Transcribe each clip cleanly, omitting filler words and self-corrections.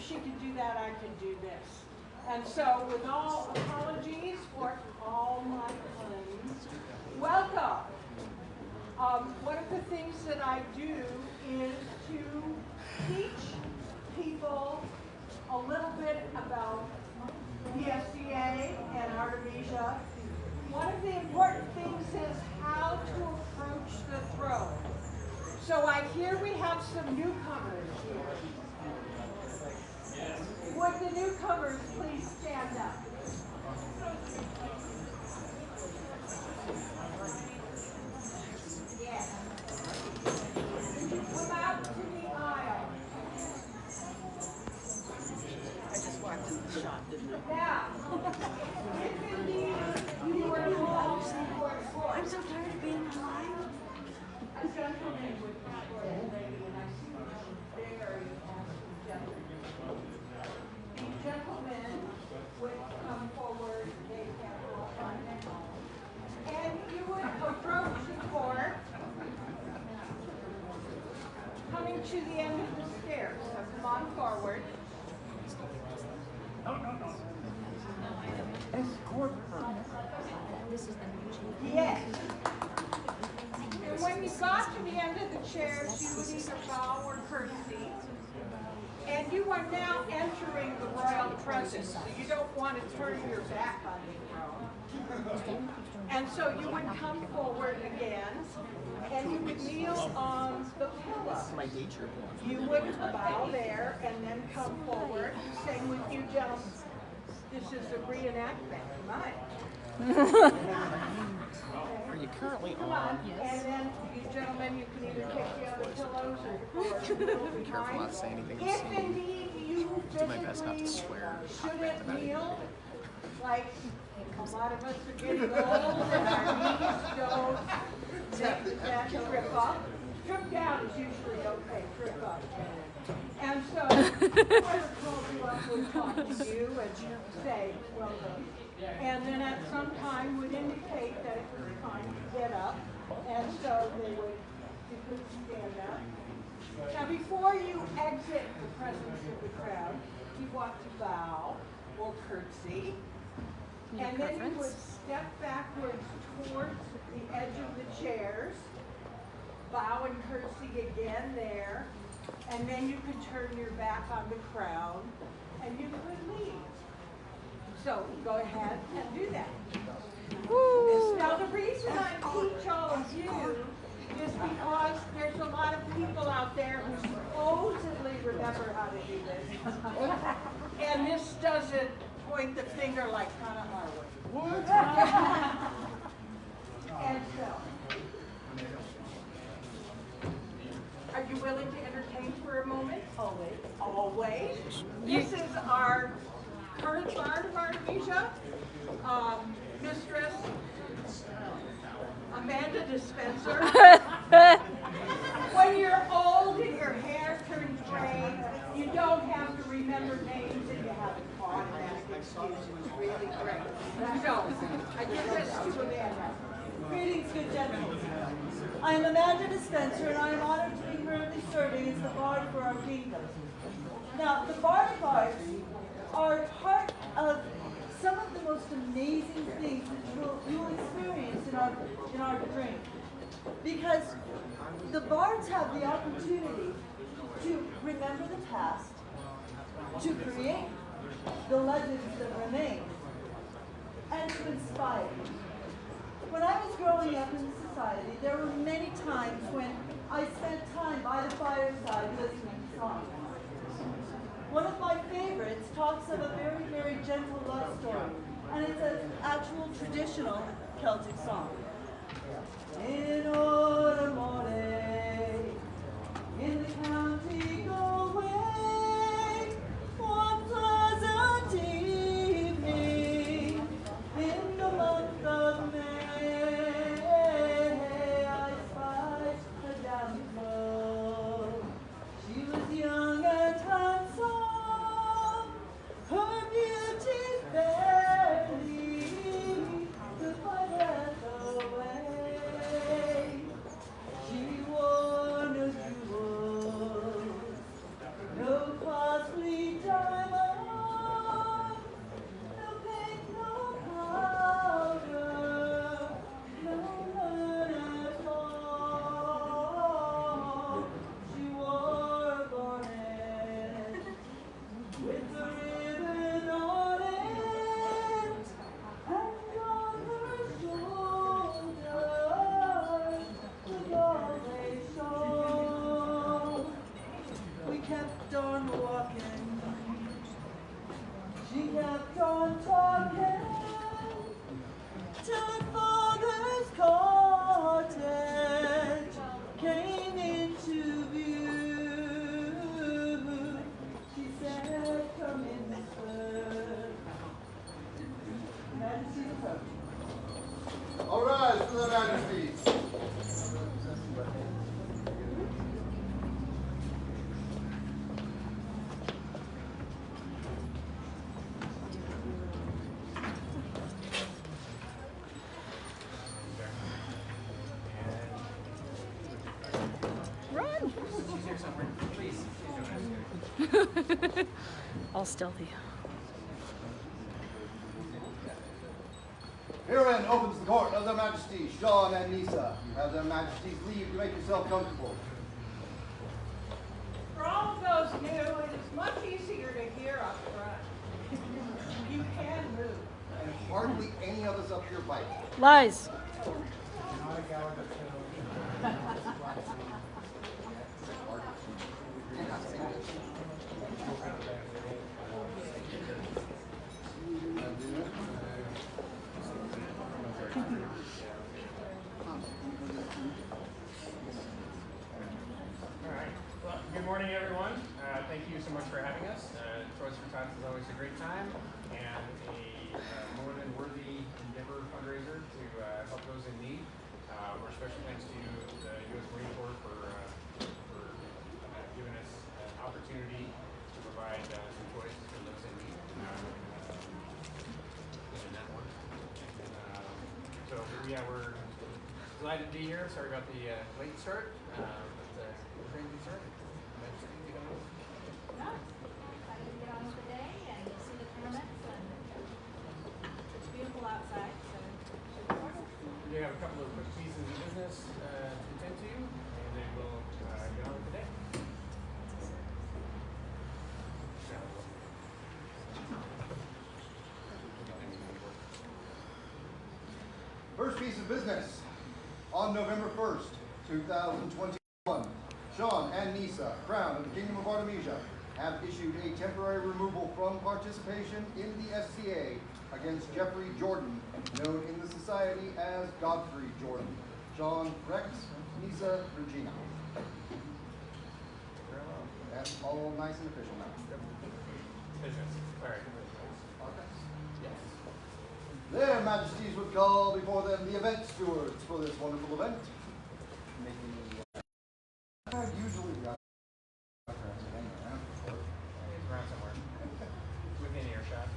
if she could do that, I could do this. And so, with all apologies for all my puns, welcome. One of the things that I do is to teach people a little bit about the SCA and Artemisia. One of the important things is how to approach the throne. So I hear we have some newcomers here. Would the newcomers please stand up? Yes. Come out to the aisle. I just walked in the shop, didn't I? Now, if indeed you were involved for I'm so tired of being alive. a gentleman would come for a lady, and I see that she's very gentle. The gentleman would come forward, they have all fun and all. And you would approach the court, coming to the end of the stairs. So come on forward. Yes. And when you got to the end of the chairs, you would either bow or curtsy. And you are now entering the royal presence, so you don't want to turn your back on the throne. And so you would come forward again, and you would kneel on the pillow. You would bow there and then come forward. Same with you, gentlemen. This is a reenactment. Mine. Are you currently Come on, and then you gentlemen, you can either take the other pillows or Be careful not to say anything if obscene. indeed you Do my best not to swear. shouldn't kneel, like a lot of us are getting old and our knees don't take that trip up. Trip down is usually okay, trip up. And so, whoever calls you up would talk to you and say, well done. And then at some time would indicate that it was time to get up. And so they would, you could stand up. Now before you exit the presence of the crowd, you want to bow or curtsy. And then you would step backwards towards the edge of the chairs, bow and curtsy again there, and then you could turn your back on the crowd and you could leave. So go ahead and do that. Now the reason I teach all of you is because there's a lot of people out there who supposedly remember how to do this. And this doesn't point the finger like Hannah Harwood. And so, are you willing to entertain for a moment? Always. Always. This is our current bard of Artemisia, Mistress Amanda Dispenser. When you're old and your hair turns gray, you don't have to remember names and you have an automatic excuse. It's really great. So, I give this to Amanda. Greetings, good gentlemen. I am Amanda Dispenser, and I am honored to be currently serving as the bard for our kingdom. Now, the bardic arts are part of some of the most amazing things that you will experience in our drink. Because the bards have the opportunity to remember the past, to create the legends that remain, and to inspire. When I was growing up in society, there were many times when I spent time by the fireside listening to songs. One of my favorites talks of a very, very gentle love story, and it's an actual traditional Celtic song. In autumn morning, in the county Galway, one pleasant evening, in the month of May, I spied her down below. She was young and handsome, her beauty barely could find her way. come in, sir. Majesty's approaching. All rise for their majesties. All stealthy. Herein opens the court of their majesties, Sean and Nisa. You have their majesties leave to make yourself comfortable. For all of those new, it is much easier to hear up front. You can move. And hardly any of us up here bite. Lies. Good morning, everyone. Thank you so much for having us. Tots for Tots is always a great time and a more than worthy endeavor fundraiser to help those in need. Our special thanks to the U.S. Marine Corps for giving us an opportunity to provide some toys for those in need. In that one. So yeah, we're delighted to be here. Sorry about the late start, but we're going to get started. No, excited to get on with the day and see the tournaments, and it's beautiful outside, so it should be worth it. We have a couple of quick pieces of business to attend to, and then we'll get on with the day. First piece of business. On November 1st, 2021, Sean and Nisa, Crown of the Kingdom of Artemisia, have issued a temporary removal from participation in the SCA against Jeffrey Jordan, known in the society as Godfrey Jordan. Sean Rex, Nisa Regina. That's all nice and official now. Business. All right. Yes. Their majesties would call before them the event stewards for this wonderful event. Making usually He's around somewhere. Within earshot.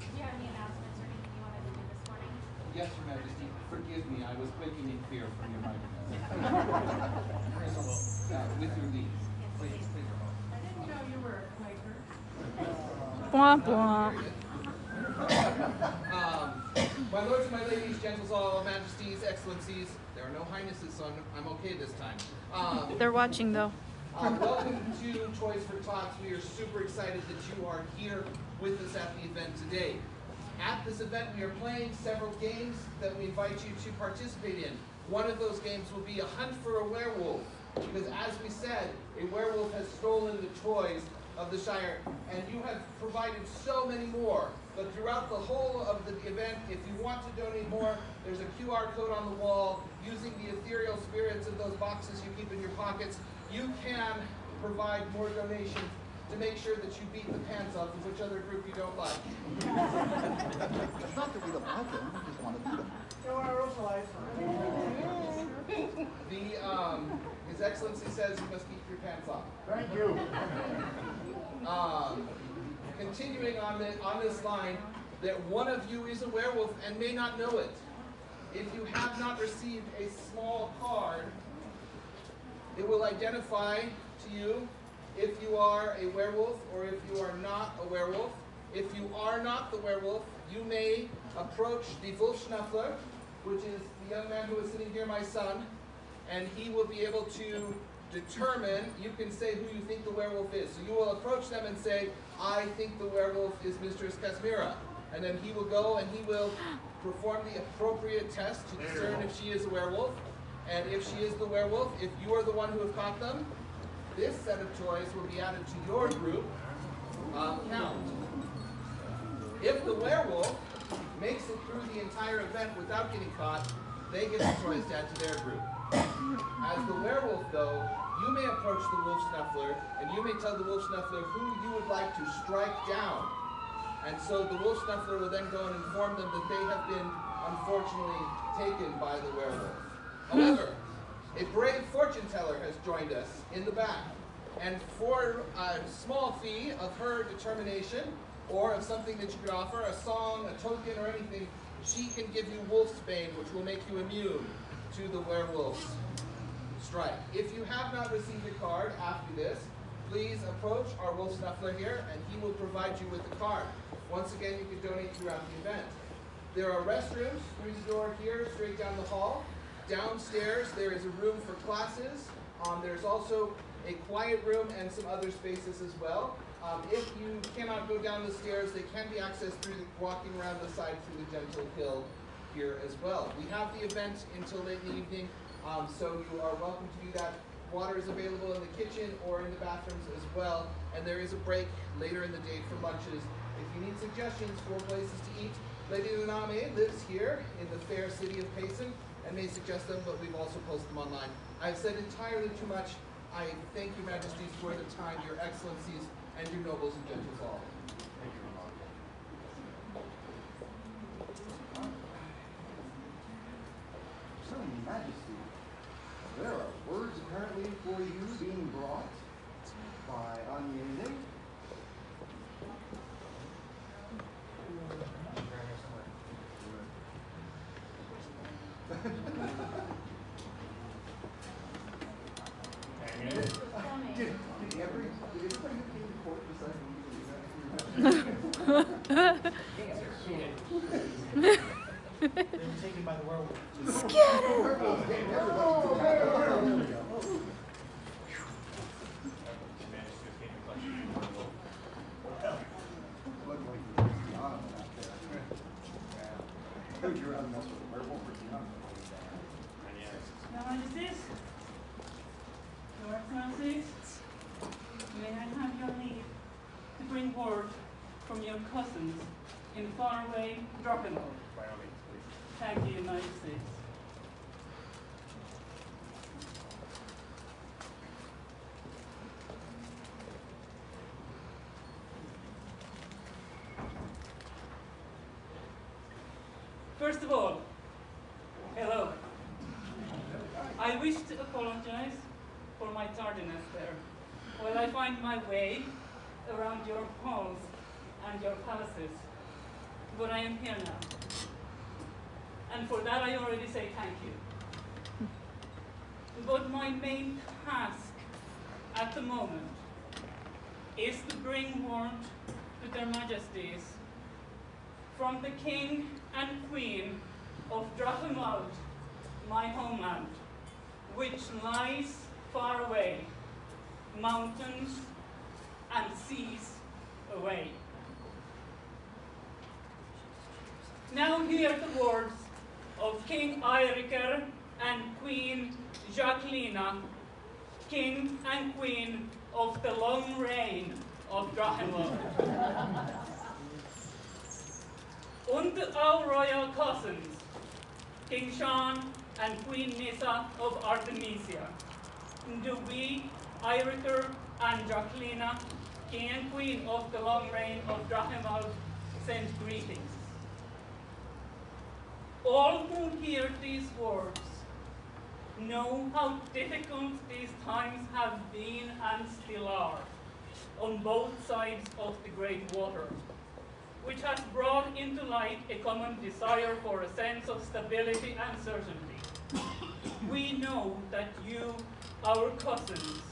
Do you have any announcements or anything you wanted to do this morning? Yes, Your Majesty. Forgive me, I was quaking in fear from your microphone. With your leave. Please, please. I didn't know you were a Quaker. Womp womp. My lords and my ladies, gentles, all majesties, excellencies. There are no highnesses, so I'm okay this time. They're watching though. Welcome to Toys for Tots. We are super excited that you are here with us at the event today. At this event, we are playing several games that we invite you to participate in. One of those games will be a hunt for a werewolf, because as we said, a werewolf has stolen the toys of the Shire, and you have provided so many more. But throughout the whole of the event, if you want to donate more, there's a QR code on the wall. Using the ethereal spirits of those boxes you keep in your pockets, you can provide more donations to make sure that you beat the pants off of which other group you don't like. It's not that we don't like them, we just want to beat them. So our replies. His Excellency says you must keep your pants off. Thank you. Continuing on this line, that one of you is a werewolf and may not know it. If you have not received a small card, it will identify to you if you are a werewolf or if you are not a werewolf. If you are not the werewolf, you may approach the Wolfschnaffler, which is the young man who is sitting here, my son, and he will be able to determine, you can say who you think the werewolf is. So you will approach them and say, I think the werewolf is Mistress Casimira. And then he will go and he will perform the appropriate test to discern if she is a werewolf. And if she is the werewolf, if you are the one who have caught them, this set of toys will be added to your group count. If the werewolf makes it through the entire event without getting caught, they get the toys to add to their group. As the werewolf, though, you may approach the wolf snuffler, and you may tell the wolf snuffler who you would like to strike down. And so the wolf snuffler will then go and inform them that they have been unfortunately taken by the werewolf. However, a brave fortune teller has joined us in the back. And for a small fee of her determination, or of something that you could offer, a song, a token, or anything, she can give you wolfsbane, which will make you immune to the werewolf's strike. If you have not received a card after this, please approach our wolf snuffler here, and he will provide you with the card. Once again, you can donate throughout the event. There are restrooms through the door here, straight down the hall. Downstairs, there is a room for classes. There's also a quiet room and some other spaces as well. If you cannot go down the stairs, they can be accessed through walking around the side through the gentle hill here as well. We have the event until late in the evening, so you are welcome to do that. Water is available in the kitchen or in the bathrooms as well, and there is a break later in the day for lunches. If you need suggestions for places to eat, Lady Luname lives here in the fair city of Payson and may suggest them, but we've also posted them online. I've said entirely too much. I thank your majesties for the time, your excellencies, and your nobles and gentles all. Thank you. So, Majesty, there are words apparently for you being brought by Anyene. Did everybody who came to court decide They were taken by the werewolf. Your Majesties, Your Excellencies, may I have your leave to bring word from your cousins in faraway Drachenwald? By all means, please. Thank you, Your Majesties. First of all, hello. I wish to apologize for my tardiness there, while I find my way around your halls and your palaces. But I am here now. And for that I already say thank you. But my main task at the moment is to bring word to their majesties from the king and queen of Drachenwald, my homeland, which lies far away, mountains and seas away. Now hear the words of King Eiriker and Queen Jacquelina, King and Queen of the long reign of Drachenwald. Unto our royal cousins, King Sean and Queen Nissa of Artemisia, do we, Eiriker and Jacquelina, King and Queen of the long reign of Drachenwald, send greetings. All who hear these words know how difficult these times have been and still are on both sides of the great water, which has brought into light a common desire for a sense of stability and certainty. We know that you, our cousins,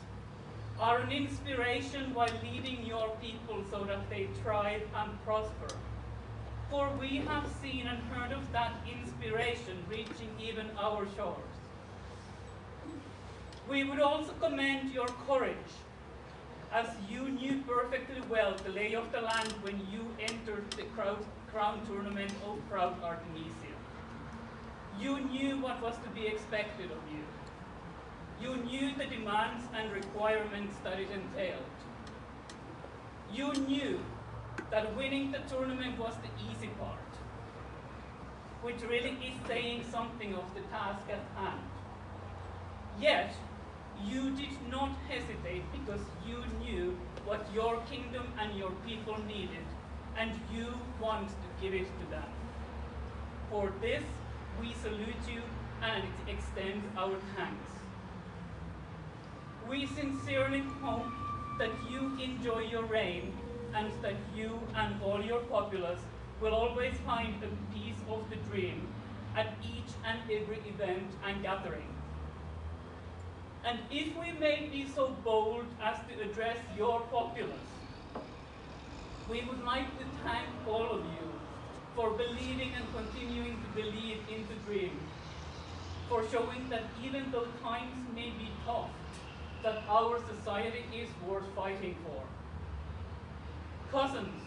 are an inspiration while leading your people so that they thrive and prosper. For we have seen and heard of that inspiration reaching even our shores. We would also commend your courage, as you knew perfectly well the lay of the land when you entered the crown tournament of proud Artemisia. You knew what was to be expected of you. You knew the demands and requirements that it entailed. You knew that winning the tournament was the easy part, which really is saying something of the task at hand. Yet, You did not hesitate because you knew what your kingdom and your people needed, and you want to give it to them. For this, we salute you and extend our thanks. We sincerely hope that you enjoy your reign and that you and all your populace will always find a piece of the dream at each and every event and gathering. And if we may be so bold as to address your populace, we would like to thank all of you for believing and continuing to believe in the dream, for showing that even though times may be tough, that our society is worth fighting for. Cousins,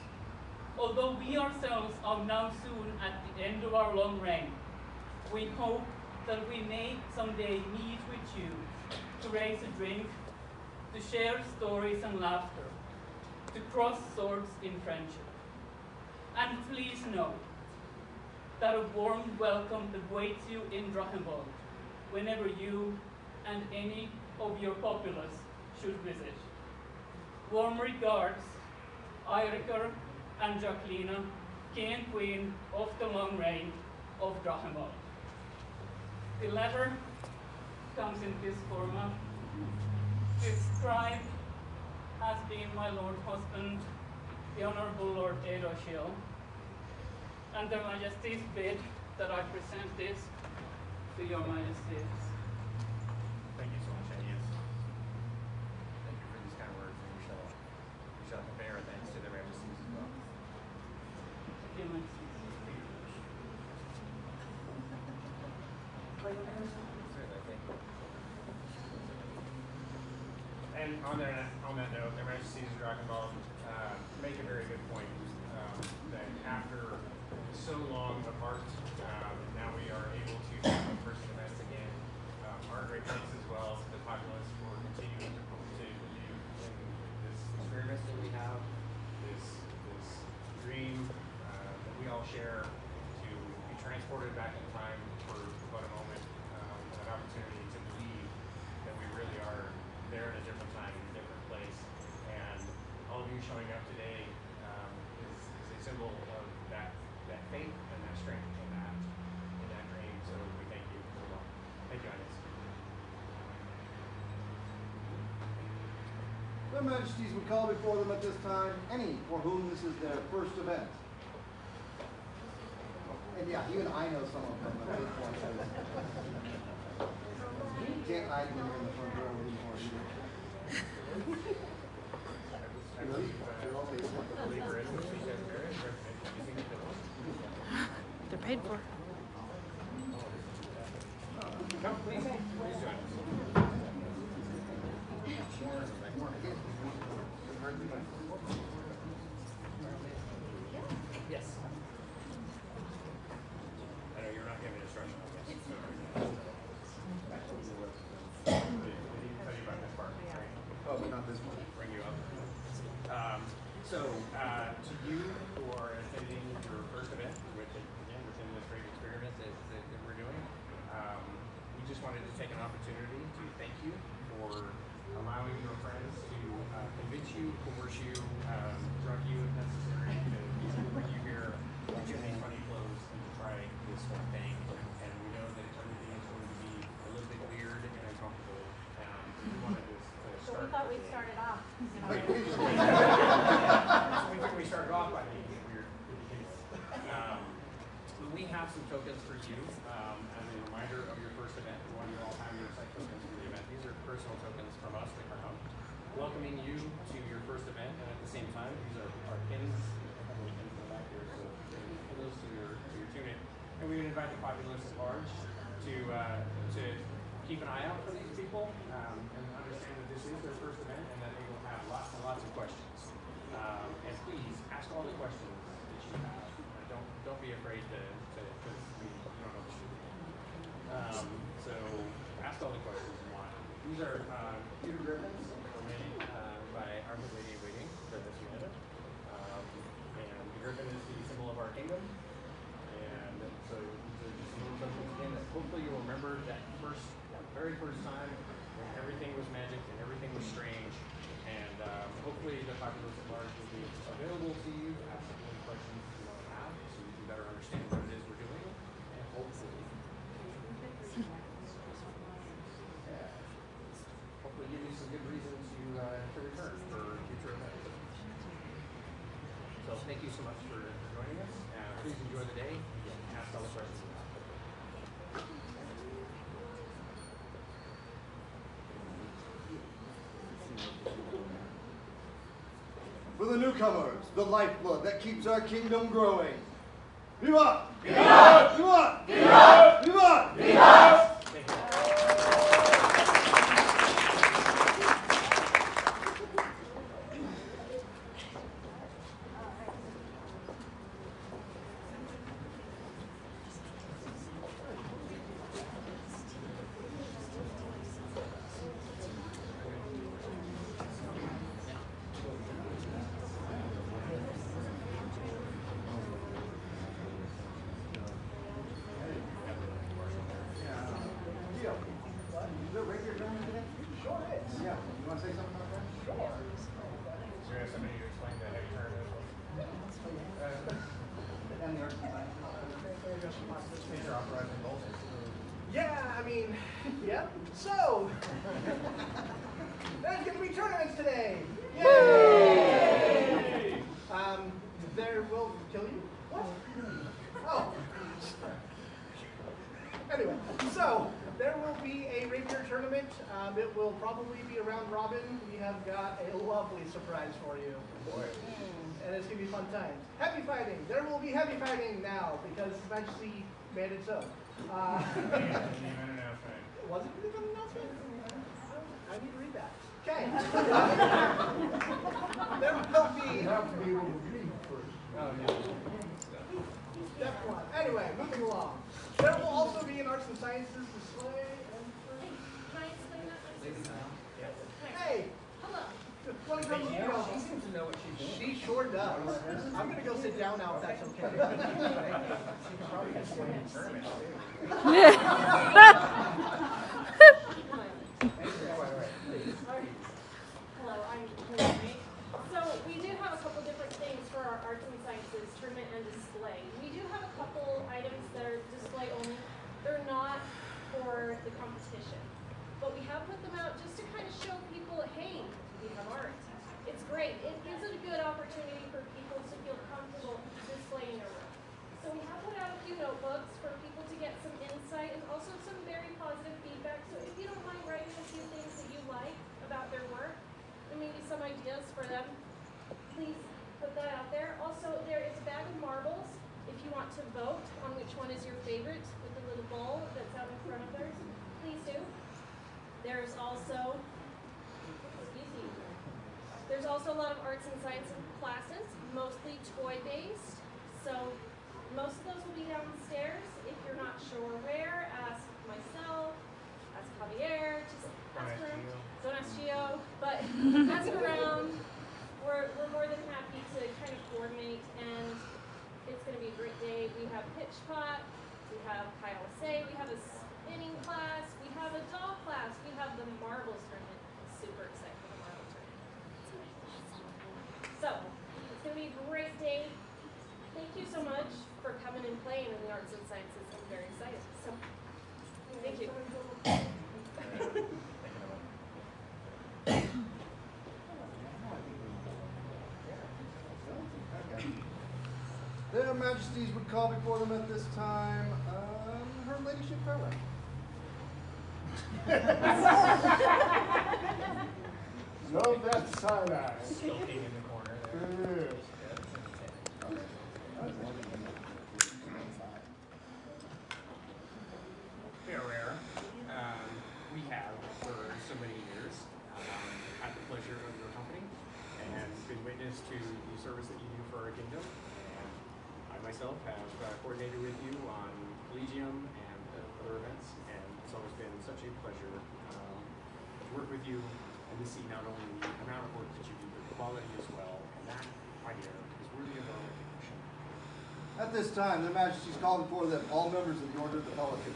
although we ourselves are now soon at the end of our long reign, we hope that we may someday meet with you to raise a drink, to share stories and laughter, to cross swords in friendship. And please know that a warm welcome awaits you in Drachenwald whenever you and any of your populace should visit. Warm regards, Eiriker and Jacqueline, King and Queen of the Long Reign of Drachenwald. The letter comes in this format. Described as being my Lord husband, the Honourable Lord Edoshil, and Their Majesty's bid that I present this to your Majesties. Thank you so much, Agnes. Thank you for these kind words, and we shall convey our thanks to their majesties as well. Thank you, Majesties. And on that note, their majesties of Drachenwald make a very good point that after so long apart, now we are able to have in-person events again. Our great thanks as well to the populace for continuing to believe in this experiment that we have, this dream that we all share, to be transported back in time for but a moment, an opportunity to believe that we really are there at a different time, in a different place. And all of you showing up today is a symbol of that faith and that strength in that dream. So we thank you as well. Thank you, Agnes. Their Majesties would call before them at this time any for whom this is their first event. And yeah, even I know some of them at this point. You can't hide when you're in the front row anymore either. They're paid for. Come, please join us. Yes. I know you're not giving instruction on this. Did he tell you about this part? Right? Oh, but not this one. Bring you up. To you who are attending your first event, within this great experiment that we're doing, we just wanted to take an opportunity to thank you for allowing your friends to convince you, coerce you, drug you if necessary, to bring you here, put you in funny clothes, and to try this whole thing. And we know that everything is going to be a little bit weird and uncomfortable. We wanted this to So start. we thought we'd started off. We figured we started off by making it weird. We have some tokens for you as a reminder of your first event. We want you all have your site tokens for the event. These are personal tokens from us, the Crown, welcoming you to your first event, and at the same time, these are our pins. A couple of pins in the back here, so put those to your tunic. And we would invite the populace at large to keep an eye out for these people and understand that this is their first event and that they will have lots and lots of questions. And please ask all the questions that you have. Don't be afraid to because we don't know the truth. So ask all the questions you want. These are pewter griffins made by our Lady in Waiting for this unit. And the griffin is the symbol of our kingdom. And so these are just little tokens again that hopefully you'll remember that very first time when everything was hopefully the populace at large will be available to you to ask any questions you want to have so you can better understand what it is we're doing, and hopefully give you some good reason to return for future events. So thank you so much for joining us. Please enjoy the day and ask all the questions. For the newcomers, the lifeblood that keeps our kingdom growing. Viva! Viva! Viva! Viva! Viva! Viva! Yeah, I mean, yep. So, there's going to be tournaments today. Yay! There will kill you? What? Oh. Anyway, so there will be a rapier tournament. It will probably be a round robin. We have got a lovely surprise for you. Boy. And it's going to be fun times. Heavy fighting. There will be heavy fighting now because His Majesty made it so. Was it really an announcement? I need to read that. Okay. There will be. You have to be able to read first. Step one. Anyway, moving along. There will also be an arts and sciences display. Can I explain that? Hey. Hello. Want to come She seems to know what she's doing. She sure does. I'm going to go sit down now if that's okay. She can probably get some tournaments too. Hello, I'm Perwyr. So we do have a couple different things for our arts and sciences tournament and display. We do have a couple items that are display only. They're not for the competition. But we have put them out just to kind of show people, hey, we have art. It's great. It gives a good opportunity for people to feel comfortable displaying their work. So we have put out a few notebooks for people to get some insight and also some very positive feedback. So if you don't mind writing a few things that you like about their work and maybe some ideas for them, please put that out there. Also, there is a bag of marbles if you want to vote on which one is your favorite with the little ball that's out in front of theirs. Please do. There's also, there's also a lot of arts and science classes, mostly toy-based. So most of those will be downstairs. If you're not sure where, ask myself, ask Javier, just ask around. Don't ask Gio, but ask around. We're more than happy to kind of coordinate, and it's going to be a great day. We have pitch pot, we have Kyle-say, we have a spinning class, we have a doll class, we have the marbles tournament. I'm super excited for the marble tournament. So, it's going to be a great day. Thank you so much for coming and playing in the arts and sciences. I'm very excited. So, thank you. Their Majesties would call before them at this time, Her Ladyship Perwyr. No, that's side-eye. Skulking in the corner there. Perwyr, we have for so many years had the pleasure of your company and been witness to the service that you do for our kingdom. And I myself have coordinated with you on Collegium and other events, and it's always been such a pleasure to work with you and to see not only the amount of work that you do, but the quality as well. And that, my dear, is worthy of our recognition. At this time, their Majesties call before them all members of the Order of the Pelican.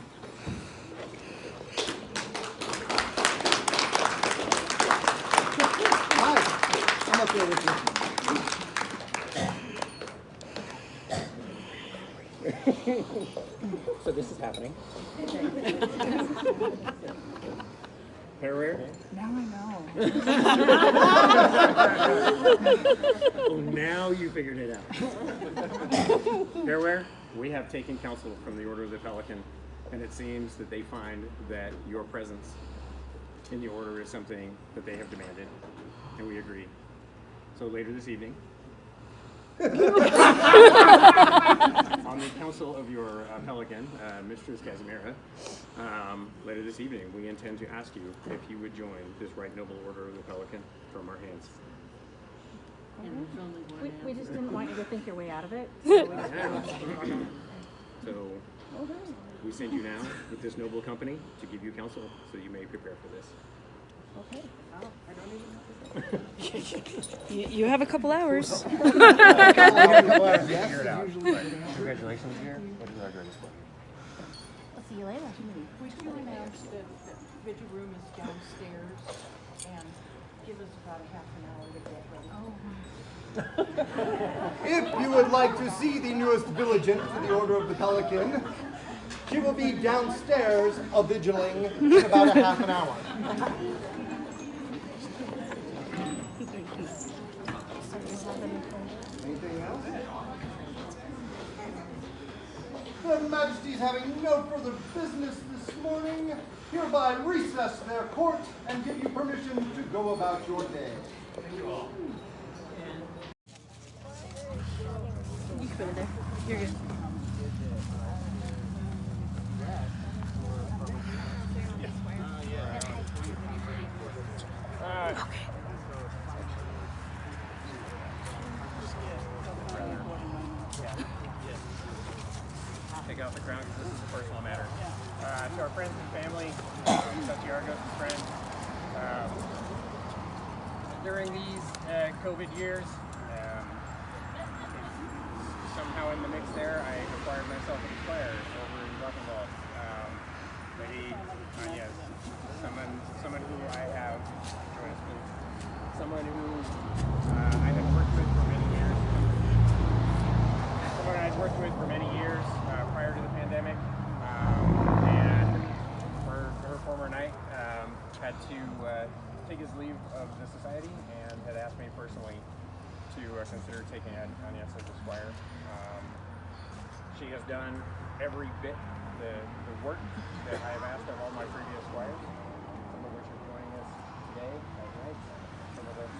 Hi, I'm up So this is happening. Perwyr? Now I know. Oh, now you figured it out. Perwyr, we have taken counsel from the Order of the Pelican, and it seems that they find that your presence in the Order is something that they have demanded, and we agree. So later this evening, on the council of your Pelican, Mistress Casimira, later this evening, we intend to ask you if you would join this right noble Order of the Pelican from our hands. We just didn't want you to think your way out of it. So we send you now with this noble company to give you counsel so you may prepare for this. Okay. You have a couple hours. Figure it out. Congratulations here. What is our greatest one? I'll see you later. Would you announce that the vigil room is downstairs and give us about a half an hour to get ready? If you would like to see the newest vigilant for the Order of the Pelican, she will be downstairs vigiling in about a half an hour. Anything else? Their Majesties, having no further business this morning, hereby recess their court and give you permission to go about your day. Thank you all. You can put it there. You're good. Okay. Take out the crown because this is a personal matter. To our friends and family, Tots friends, during these COVID years, somehow in the mix there, I acquired myself a Squire over in Buckenwald. Maybe, yes, someone who I have, someone who I have worked with for many years. Someone I've worked with for many years prior to the pandemic, and her former knight had to take his leave of the society and had asked me personally to consider taking Agnes as a Squire. She has done every bit the work that I have asked of all my previous squires, some of which are joining us today, as night, some of them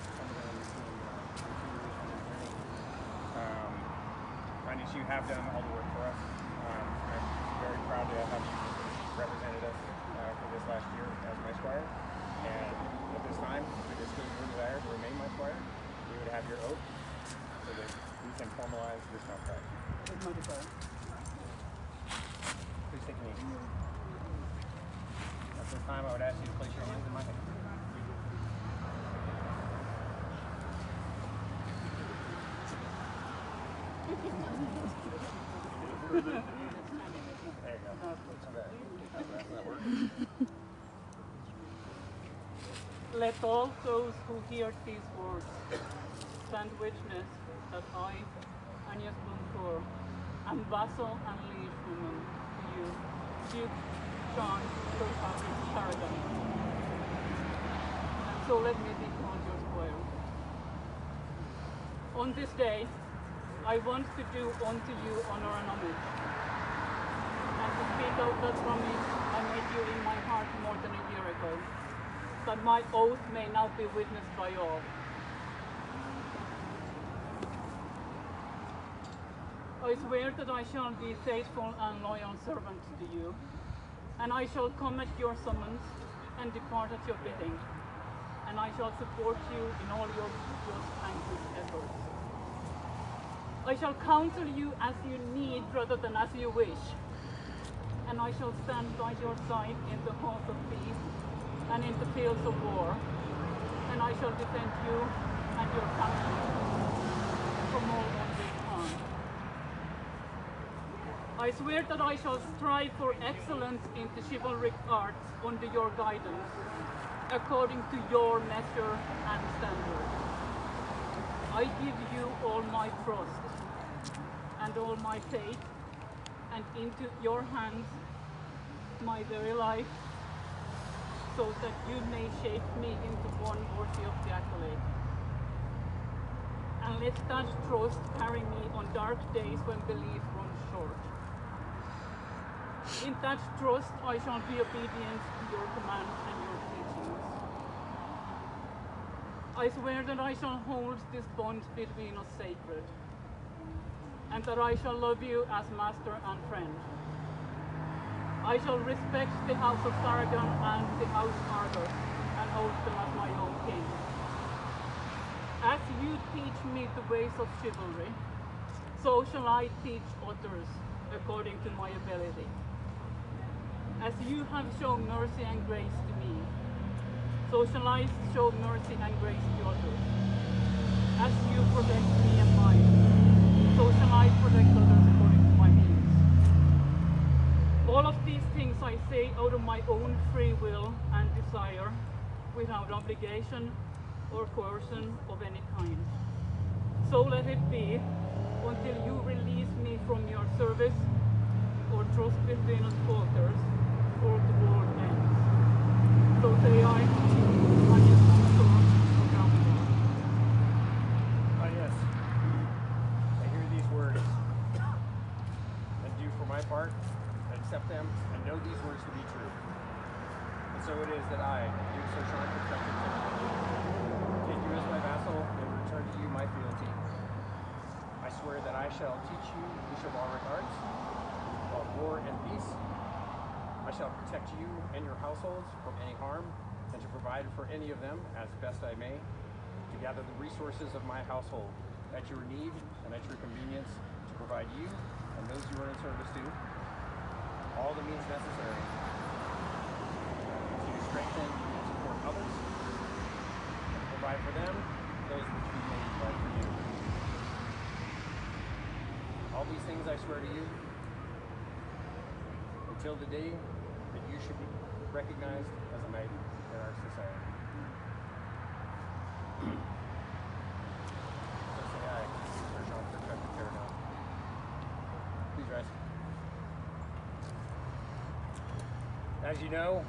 Agnes, you have done all the work for us. I'm very proud to have you represented us for this last year as my Squire. And at this time, if it is still your desire to remain my Squire, we would have your oath so that we can formalize this contract. Please take a knee. At this time, I would ask you to place your hands in my hand. There you go. Let all those who hear these words stand witness that I, Agnes Buncourt, am vassal and liege woman to you, Duke John Kirkpatrick Sheridan. And so let me be called your squire. On this day, I want to do unto you honor and homage, and to speak out that promise I made you in my heart more than a year ago, that my oath may now be witnessed by all. I swear that I shall be faithful and loyal servant to you, and I shall come at your summons and depart at your bidding, and I shall support you in all your just and good efforts. I shall counsel you as you need rather than as you wish, and I shall stand by your side in the halls of peace and in the fields of war, and I shall defend you and your family from all unjust harm. I swear that I shall strive for excellence in the chivalric arts under your guidance, according to your measure and standard. I give you all my trust and all my faith, and into your hands my very life, so that you may shape me into one worthy of the accolade. And let that trust carry me on dark days when belief runs short. In that trust I shall be obedient to your commands and your teachings. I swear that I shall hold this bond between us sacred, and that I shall love you as master and friend. I shall respect the house of Sargon and the house of Argos, and hold them as my own king. As you teach me the ways of chivalry, so shall I teach others according to my ability. As you have shown mercy and grace to me, so shall I show mercy and grace to others. As you protect me and mine, so shall I protect others according to my means. All of these things I say out of my own free will and desire, without obligation or coercion of any kind. So let it be, until you release me from your service, or trust between us falters, or the world ends. So say I, Agnes Moncur of Galveston. Ah, yes. I hear these words, and do for my part, accept them, and know these words to be true. And so it is that I, Duke Sir Sean Fitzpatrick Timothy, take you as my vassal and return to you my fealty. I swear that I shall teach you the chivalric arts of war and peace. I shall protect you and your households from any harm, and to provide for any of them as best I may, to gather the resources of my household at your need and at your convenience, to provide you and those you are in service to all the means necessary to strengthen and support others, and to provide for them those which we may provide for you. All these things I swear to you, until the day that you should be recognized as a knight in our society. So say I, Sir Sean Fitzpatrick Timothy. Please rise. As you know,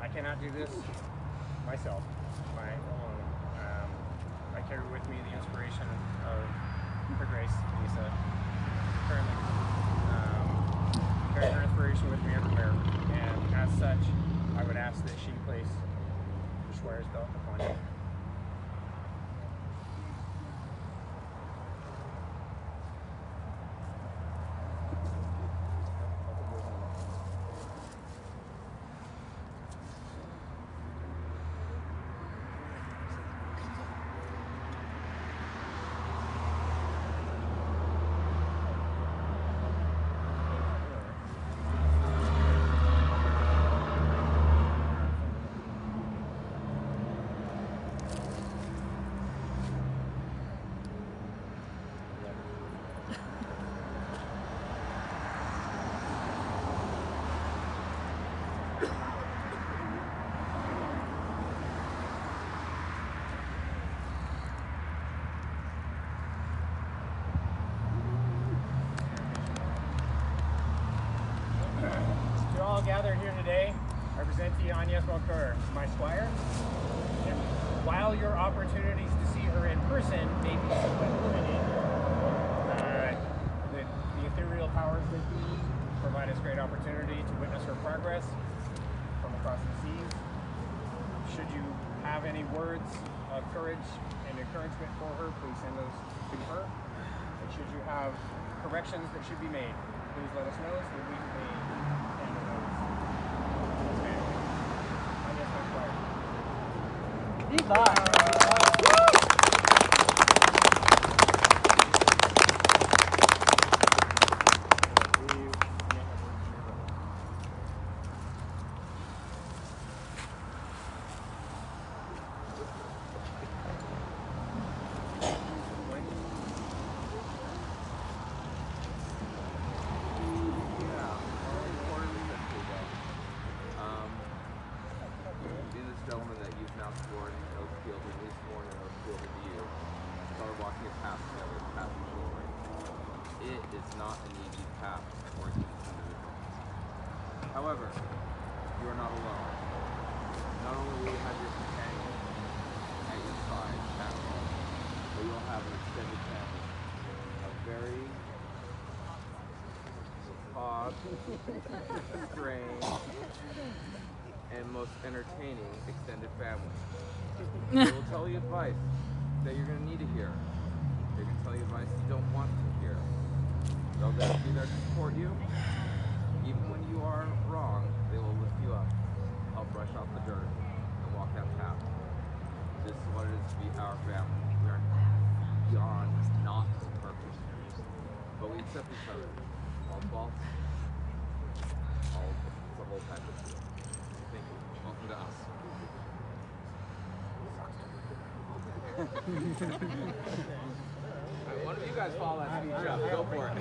I cannot do this myself, alone. I carry with me the inspiration of Her Grace, Lisa, currently carry her inspiration with me everywhere, and as such, I would ask that she place the Squire's belt upon you. Gathered here today, I present to you Agnes Moncur, my squire. And while your opportunities to see her in person may be somewhat limited, the ethereal powers that be provide us great opportunity to witness her progress from across the seas. Should you have any words of courage and encouragement for her, please send those to her. And should you have corrections that should be made, please let us know so that we may handle those. These gentlemen that you've now sworn oath to fealty, together to pass the glory. It is not an easy path for individuals. However, you are not alone. Not only will you have your companion at your side, but you'll have an extended family. A very odd, strange, and most entertaining extended family. They will tell you advice that you're going to need to hear. They can tell you advice you don't want to hear. They'll be there to support you. Even when you are wrong, they will lift you up, help brush off the dirt, and walk that path. This is what it is to be our family. We are beyond not perfect, but we accept each other. All faults, all the whole package. Thank you. Welcome to us. Alright, one of you guys follow that speech up. Go for it.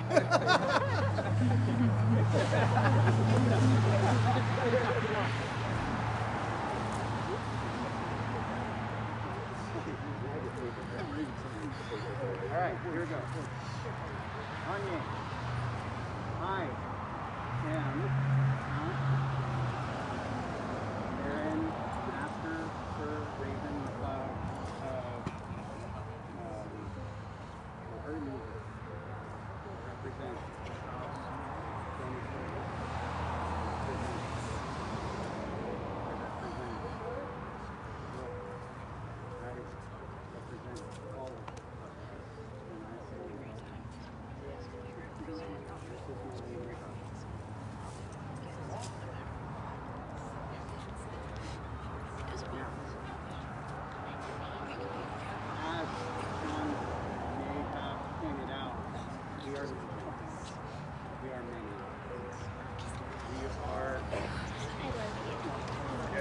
Alright, here we go. Kanye. Hi. Tim. Aaron. Master. Sir. Raven. McLeod. Early. Represent.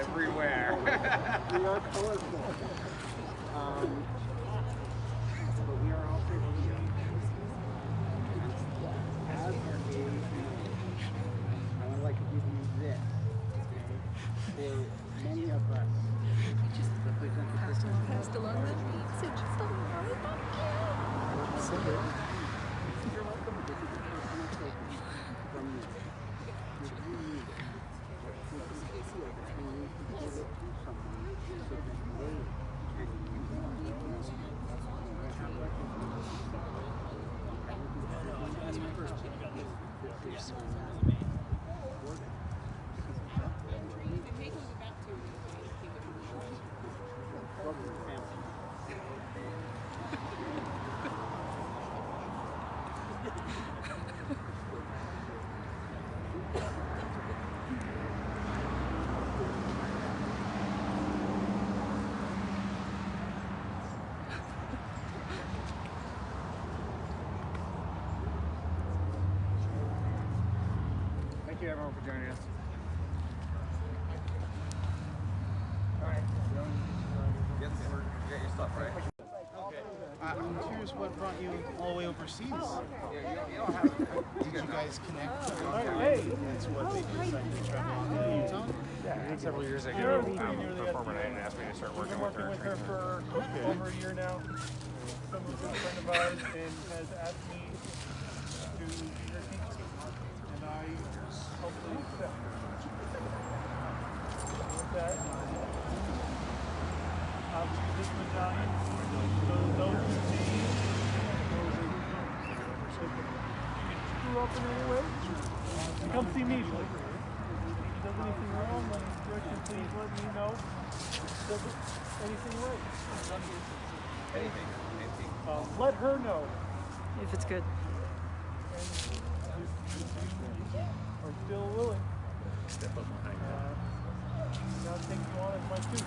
Everywhere. We are colorful. But we are also here. As our days I would like to give you this. Okay? For many of us, represent the Christmas. Passed along the beats and just along the You're welcome. This is a personal token from you. If you need it, Thank you everyone for joining us. Alright. Yes, you got your stuff, right? I'm curious what brought you all the way overseas. Yeah, you don't have to. Did you guys connect? Hey! That's what they decided to travel on to Utah? Yeah, several years ago, performer night and asked me to start working with her. I've been working with her for over a year now. Someone's a good friend of ours and has asked me to be her teacher. And I hopefully accept. With that, obviously this medallion, so those who see, screw up in any way, come see me, please. If he does anything wrong, then Direction, please let me know. Does anything right? Anything. Let her know. If it's good. And if you are still willing, Step up behind now take you on as my student.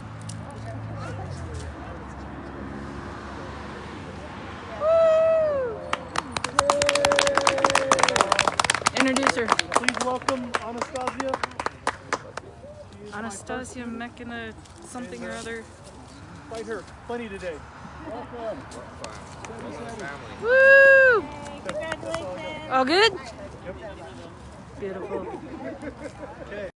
Introduce her. Please welcome Anastasia. Anastasia Mekina something or other. Fight her. Plenty today. Welcome. Family. Woo! Hey, congratulations. All good? Yep. Beautiful. Okay.